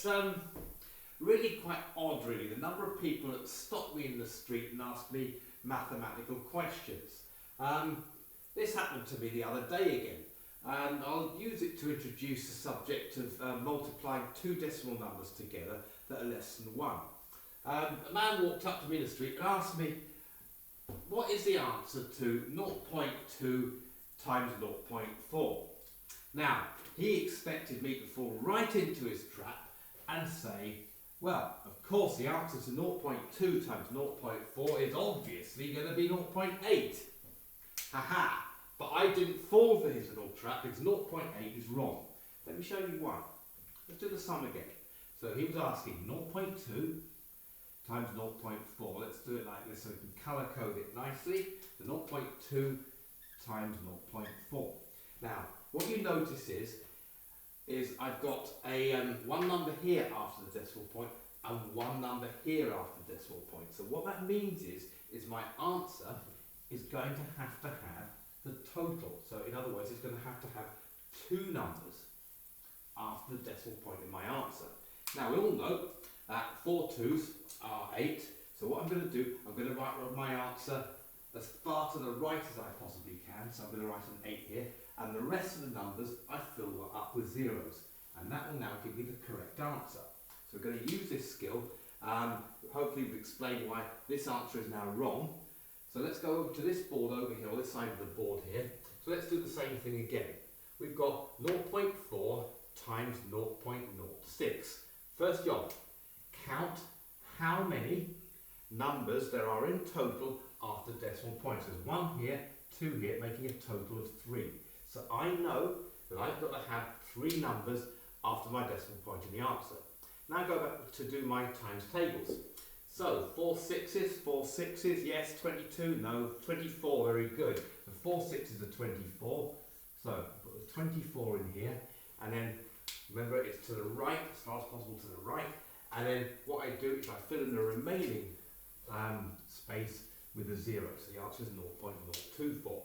It's really quite odd, really, the number of people that stop me in the street and ask me mathematical questions. This happened to me the other day again, and I'll use it to introduce the subject of multiplying two decimal numbers together that are less than 1. A man walked up to me in the street and asked me, what is the answer to 0.2 times 0.4? Now, he expected me to fall right into his trap and say, well, of course the answer to 0.2 times 0.4 is obviously going to be 0.8. Haha! But I didn't fall for his little trap because 0.8 is wrong. Let me show you why. Let's do the sum again. So he was asking 0.2 times 0.4. Let's do it like this so we can colour code it nicely. The 0.2 times 0.4. Now, what you notice is I've got a one number here after the decimal point and one number here after the decimal point. So what that means is my answer is going to have the total. So in other words, it's going to have two numbers after the decimal point in my answer. Now we all know that 4 2s are 8. So what I'm going to do, I'm going to write my answer as far to the right as I possibly can. So I'm going to write an 8 here. And the rest of the numbers I fill up with zeros. And that will now give me the correct answer. So we're going to use this skill. Hopefully we've explained why this answer is now wrong. So let's go over to this board over here, or this side of the board here. So let's do the same thing again. We've got 0.4 times 0.06. First job, count how many numbers there are in total after decimal points. There's 1 here, 2 here, making a total of 3. So I know that I've got to have 3 numbers after my decimal point in the answer. Now go back to do my times tables. So 4 6s, yes, 22, no, 24, very good. The 4 6s are 24, so I put the 24 in here, and then remember it's to the right, as far as possible to the right, and then what I do is I fill in the remaining space with a 0, so the answer is 0.024.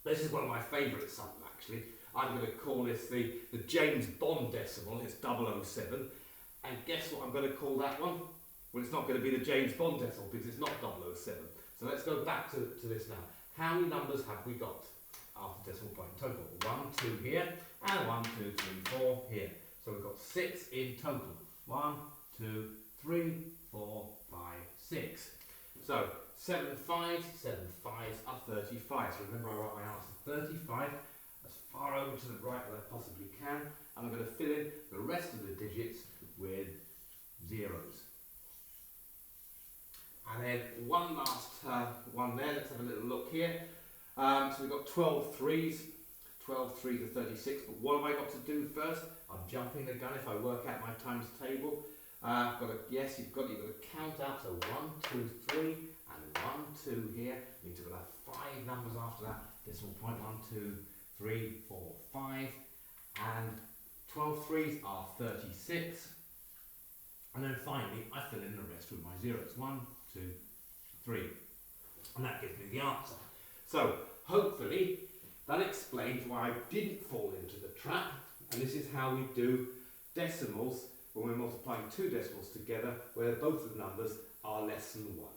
This is one of my favourite sums actually. I'm going to call this the James Bond decimal, it's 007, and guess what I'm going to call that one? Well, it's not going to be the James Bond decimal because it's not 007. So let's go back to this now. How many numbers have we got after decimal point in total? 1, 2 here, and 1, 2, 3, 4 here. So we've got 6 in total. 1, 2, 3, 4, 5, 6. So 7 5s are 35. So remember I write my answer 35 as far over to the right as I possibly can. And I'm going to fill in the rest of the digits with zeros. And then one last one there, let's have a little look here. So we've got 12 3s, 12 3s are 36, but what have I got to do first? I'm jumping the gun if I work out my times table. I've got to, yes, you've got to count out, so 1, 2, 3, and 1, 2 here. Means we'll have 5 numbers after that, decimal point, 1, 2, 3, 4, 5, and 12 3s are 36. And then finally, I fill in the rest with my zeros. 1, 2, 3. And that gives me the answer. So, hopefully, that explains why I didn't fall into the trap. And this is how we do decimals when we're multiplying two decimals together, where both of the numbers are less than 1.